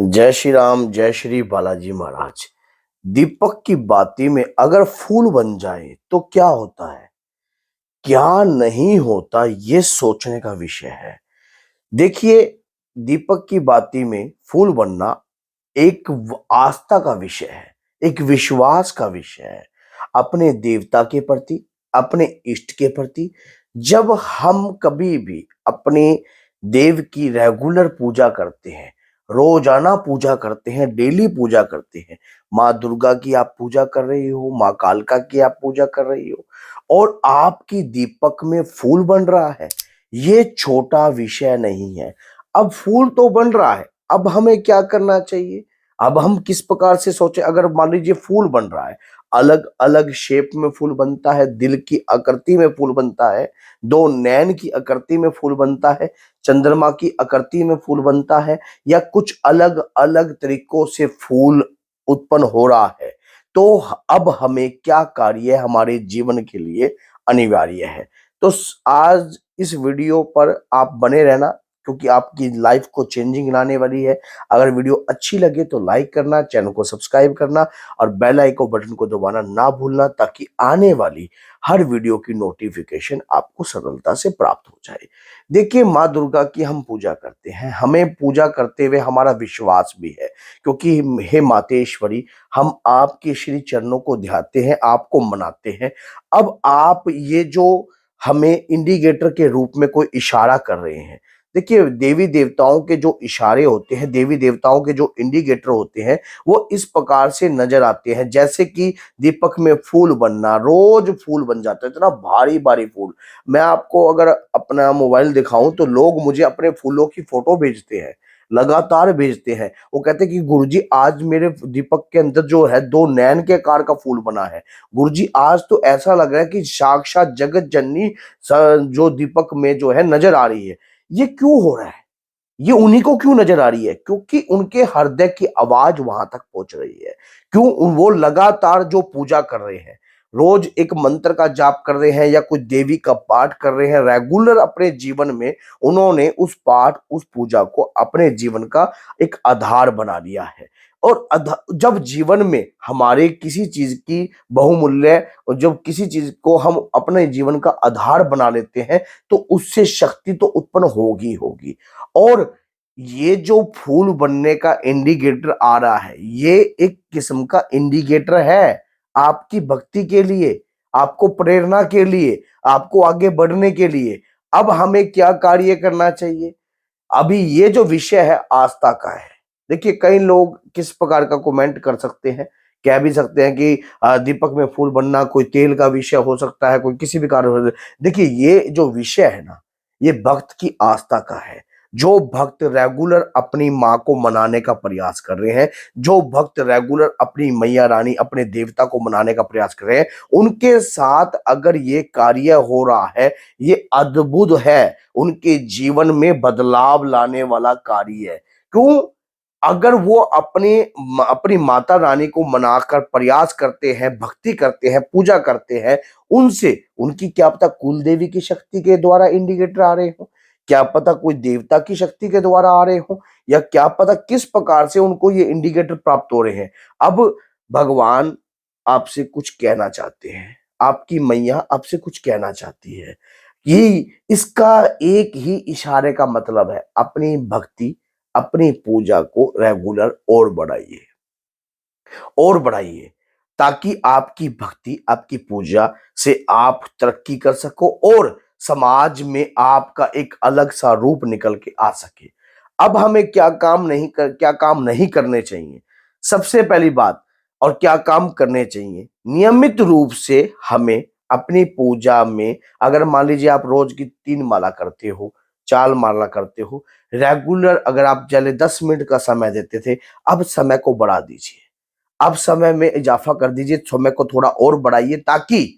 जय श्री राम, जय श्री बालाजी महाराज। दीपक की बाती में अगर फूल बन जाए तो क्या होता है, क्या नहीं होता, ये सोचने का विषय है। देखिए, दीपक की बाती में फूल बनना एक आस्था का विषय है, एक विश्वास का विषय है अपने देवता के प्रति, अपने इष्ट के प्रति। जब हम कभी भी अपने देव की रेगुलर पूजा करते हैं, रोजाना पूजा करते हैं, डेली पूजा करते हैं, माँ दुर्गा की आप पूजा कर रही हो, माँ कालका की आप पूजा कर रही हो, और आपकी दीपक में फूल बन रहा है, ये छोटा विषय नहीं है। अब फूल तो बन रहा है, अब हमें क्या करना चाहिए? अब हम किस प्रकार से सोचे? अगर मान लीजिए फूल बन रहा है, अलग अलग शेप में फूल बनता है, दिल की आकृति में फूल बनता है, दो नैन की आकृति में फूल बनता है, चंद्रमा की आकृति में फूल बनता है, या कुछ अलग अलग तरीकों से फूल उत्पन्न हो रहा है, तो अब हमें क्या कार्य हमारे जीवन के लिए अनिवार्य है? तो आज इस वीडियो पर आप बने रहना, क्योंकि आपकी लाइफ को चेंजिंग लाने वाली है। अगर वीडियो अच्छी लगे तो लाइक करना, चैनल को सब्सक्राइब करना और बेल आइकन बटन को दबाना ना भूलना, ताकि आने वाली हर वीडियो की नोटिफिकेशन आपको सरलता से प्राप्त हो जाए। देखिए, माँ दुर्गा की हम पूजा करते हैं, हमें पूजा करते हुए हमारा विश्वास भी है, क्योंकि हे मातेश्वरी, हम आपके श्री चरणों को ध्याते हैं, आपको मनाते हैं। अब आप ये जो हमें इंडिकेटर के रूप में कोई इशारा कर रहे हैं, देखिए, देवी देवताओं के जो इशारे होते हैं, देवी देवताओं के जो इंडिकेटर होते हैं, वो इस प्रकार से नजर आते हैं, जैसे कि दीपक में फूल बनना, रोज फूल बन जाता है, इतना भारी भारी फूल। मैं आपको अगर अपना मोबाइल दिखाऊं तो लोग मुझे अपने फूलों की फोटो भेजते हैं, लगातार भेजते हैं। वो कहते हैं कि गुरुजी, आज मेरे दीपक के अंदर जो है दो नैन के आकार का फूल बना है। गुरुजी, आज तो ऐसा लग रहा है कि साक्षात जगत जननी जो दीपक में जो है नजर आ रही है। ये क्यों हो रहा है? ये उन्हीं को क्यों नजर आ रही है? क्योंकि उनके हृदय की आवाज वहां तक पहुंच रही है। क्यों? वो लगातार जो पूजा कर रहे हैं, रोज एक मंत्र का जाप कर रहे हैं या कोई देवी का पाठ कर रहे हैं, रेगुलर अपने जीवन में उन्होंने उस पाठ, उस पूजा को अपने जीवन का एक आधार बना लिया है। और जब जीवन में हमारे किसी चीज की बहुमूल्य, और जब किसी चीज को हम अपने जीवन का आधार बना लेते हैं, तो उससे शक्ति तो उत्पन्न होगी होगी। और ये जो फूल बनने का इंडिकेटर आ रहा है, ये एक किस्म का इंडिकेटर है आपकी भक्ति के लिए, आपको प्रेरणा के लिए, आपको आगे बढ़ने के लिए। अब हमें क्या कार्य करना चाहिए? अभी ये जो विषय है आस्था का है। देखिए, कई लोग किस प्रकार का कमेंट कर सकते हैं, कह भी सकते हैं कि दीपक में फूल बनना कोई तेल का विषय हो सकता है, कोई किसी भी कारण हो। देखिए, ये जो विषय है ना, ये भक्त की आस्था का है। जो भक्त रेगुलर अपनी माँ को मनाने का प्रयास कर रहे हैं, जो भक्त रेगुलर अपनी मैया रानी, अपने देवता को मनाने का प्रयास कर रहे हैं, उनके साथ अगर ये कार्य हो रहा है, ये अद्भुत है, उनके जीवन में बदलाव लाने वाला कार्य है। क्यों? अगर वो अपनी माता रानी को मनाकर प्रयास करते हैं, भक्ति करते हैं, पूजा करते हैं, उनसे उनकी क्या पता कुल देवी की शक्ति के द्वारा इंडिकेटर आ रहे हो, क्या पता कोई देवता की शक्ति के द्वारा आ रहे हो, या क्या पता किस प्रकार से उनको ये इंडिकेटर प्राप्त हो रहे हैं। अब भगवान आपसे कुछ कहना चाहते हैं, आपकी मैया आपसे कुछ कहना चाहती है। ये इसका एक ही इशारे का मतलब है, अपनी भक्ति, अपनी पूजा को रेगुलर और बढ़ाइए, और बढ़ाइए, ताकि आपकी भक्ति, आपकी पूजा से आप तरक्की कर सको और समाज में आपका एक अलग सा रूप निकल के आ सके। अब हमें क्या काम नहीं करने चाहिए? सबसे पहली बात, और क्या काम करने चाहिए? नियमित रूप से हमें अपनी पूजा में, अगर मान लीजिए आप रोज की 3 माला करते हो, 4 माला करते हो, रेगुलर अगर आप पहले 10 मिनट का समय देते थे, अब समय को बढ़ा दीजिए। अब समय में इजाफा कर दीजिए, समय को थोड़ा और बढ़ाइए, ताकि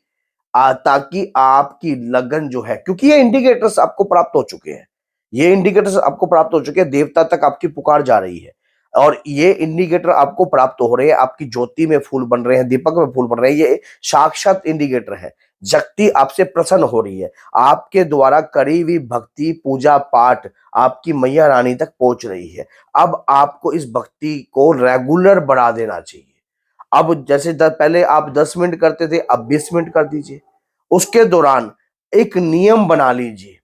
आपकी लगन जो है, क्योंकि ये इंडिकेटर्स आपको प्राप्त हो चुके हैं, ये इंडिकेटर्स आपको प्राप्त हो चुके हैं, देवता तक आपकी पुकार जा रही है। और ये इंडिकेटर आपको प्राप्त हो रहे हैं, आपकी ज्योति में फूल बन रहे हैं, दीपक में फूल बन रहे हैं, ये साक्षात इंडिकेटर है। शक्ति आपसे प्रसन्न हो रही है, आपके द्वारा करी हुई भक्ति पूजा पाठ आपकी मैया रानी तक पहुंच रही है। अब आपको इस भक्ति को रेगुलर बढ़ा देना चाहिए। अब जैसे पहले आप 10 मिनट करते थे, अब 20 मिनट कर दीजिए। उसके दौरान एक नियम बना लीजिए।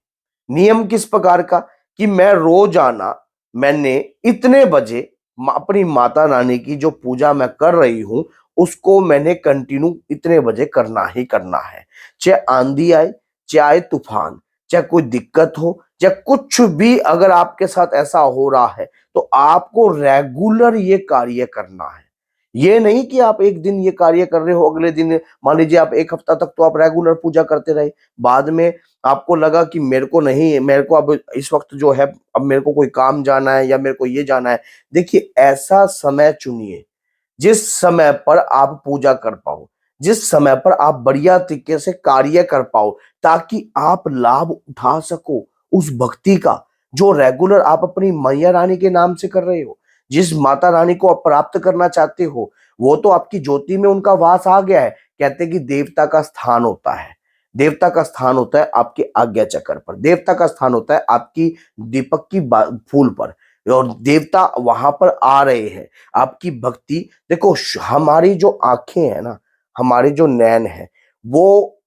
नियम किस प्रकार का, कि मैं रोजाना मैंने इतने बजे अपनी माता रानी की जो पूजा मैं कर रही हूं उसको मैंने कंटिन्यू इतने बजे करना ही करना है। चाहे आंधी आए, चाहे तूफान, चाहे कोई दिक्कत हो, चाहे कुछ भी अगर आपके साथ ऐसा हो रहा है तो आपको रेगुलर ये कार्य करना है। ये नहीं कि आप एक दिन ये कार्य कर रहे हो, अगले दिन मान लीजिए आप एक हफ्ता तक तो आप रेगुलर पूजा करते रहे, बाद में आपको लगा कि मेरे को नहीं, मेरे को अब इस वक्त जो है अब मेरे को कोई काम जाना है या मेरे को ये जाना है। देखिए, ऐसा समय चुनिए जिस समय पर आप पूजा कर पाओ, जिस समय पर आप बढ़िया तरीके से कार्य कर पाओ, ताकि आप लाभ उठा सको उस भक्ति का जो रेगुलर आप अपनी मैया रानी के नाम से कर रहे हो। जिस माता रानी को आप प्राप्त करना चाहते हो वो तो आपकी ज्योति में उनका वास आ गया है। कहते हैं कि देवता का स्थान होता है, देवता का स्थान होता है आपके आज्ञा चक्र पर, देवता का स्थान होता है आपकी दीपक की फूल पर, और देवता वहां पर आ रहे हैं। आपकी भक्ति देखो, हमारी जो आंखें हैं ना, हमारे जो नैन है, वो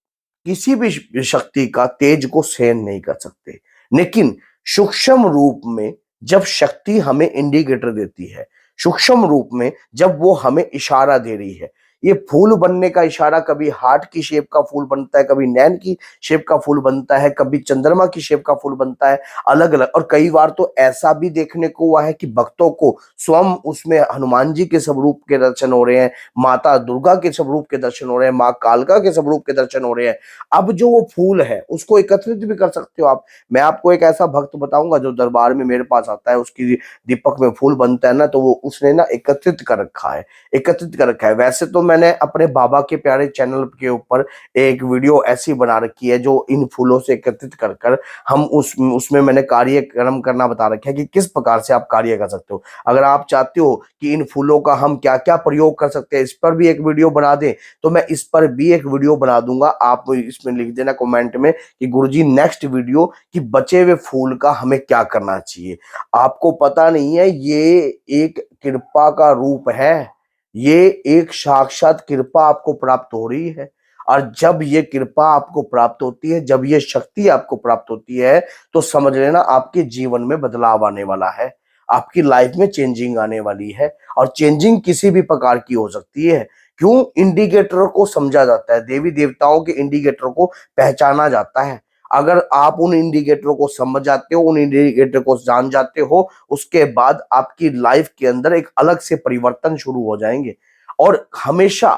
किसी भी शक्ति का तेज को सहन नहीं कर सकते। लेकिन सूक्ष्म रूप में जब शक्ति हमें इंडिकेटर देती है, सूक्ष्म रूप में जब वो हमें इशारा दे रही है, ये फूल बनने का इशारा कभी हार्ट की शेप का फूल बनता है, कभी नैन की शेप का फूल बनता है, कभी चंद्रमा की शेप का फूल बनता है, अलग अलग। और कई बार तो ऐसा भी देखने को हुआ है कि भक्तों को स्वयं उसमें हनुमान जी के स्वरूप के दर्शन हो रहे हैं, माता दुर्गा के स्वरूप के दर्शन हो रहे हैं, माँ कालका के स्वरूप के दर्शन हो रहे हैं। अब जो वो फूल है उसको एकत्रित भी कर सकते हो आप। मैं आपको एक ऐसा भक्त बताऊंगा जो दरबार में मेरे पास आता है, उसकी दीपक में फूल बनता है ना, तो वो उसने ना एकत्रित कर रखा है, एकत्रित कर रखा है। वैसे तो मैंने अपने बाबा के प्यारे चैनल के ऊपर एक वीडियो ऐसी बना रखी है जो इन फूलों से एकत्रित कर कर हम उसमें मैंने कार्यक्रम करना बता रखा है कि किस प्रकार से आप कार्य कर सकते हो। अगर आप चाहते हो कि इन फूलों का हम क्या क्या प्रयोग कर सकते हैं, इस पर भी एक वीडियो बना दें, तो मैं इस पर भी एक वीडियो बना दूंगा। आप इसमें लिख देना कमेंट में कि गुरुजी नेक्स्ट वीडियो कि बचे हुए फूल का हमें क्या करना चाहिए। आपको पता नहीं है, ये एक कृपा का रूप है, ये एक साक्षात कृपा आपको प्राप्त हो रही है। और जब ये कृपा आपको प्राप्त होती है, जब ये शक्ति आपको प्राप्त होती है, तो समझ लेना आपके जीवन में बदलाव आने वाला है, आपकी लाइफ में चेंजिंग आने वाली है। और चेंजिंग किसी भी प्रकार की हो सकती है। क्यों? इंडिकेटर को समझा जाता है, देवी देवताओं के इंडिकेटर को पहचाना जाता है। अगर आप उन इंडिकेटरों को समझ जाते हो, उन इंडिकेटर को जान जाते हो, उसके बाद आपकी लाइफ के अंदर एक अलग से परिवर्तन शुरू हो जाएंगे। और हमेशा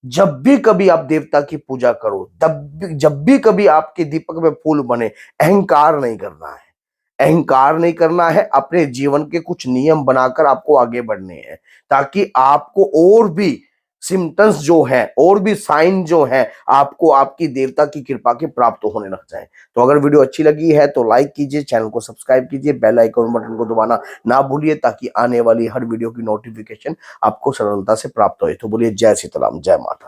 जब भी कभी आप देवता की पूजा करो, जब भी कभी आपके दीपक में फूल बने, अहंकार नहीं करना है, अहंकार नहीं करना है। अपने जीवन के कुछ नियम बनाकर आपको आगे बढ़ने हैं, ताकि आपको और भी सिम्टम्स जो है, और भी साइन जो है, आपको आपकी देवता की कृपा के प्राप्त होने लग जाए। तो अगर वीडियो अच्छी लगी है तो लाइक कीजिए, चैनल को सब्सक्राइब कीजिए, बेल आइकन बटन को दबाना ना भूलिए, ताकि आने वाली हर वीडियो की नोटिफिकेशन आपको सरलता से प्राप्त हो। तो बोलिए जय सीताराम, जय माता।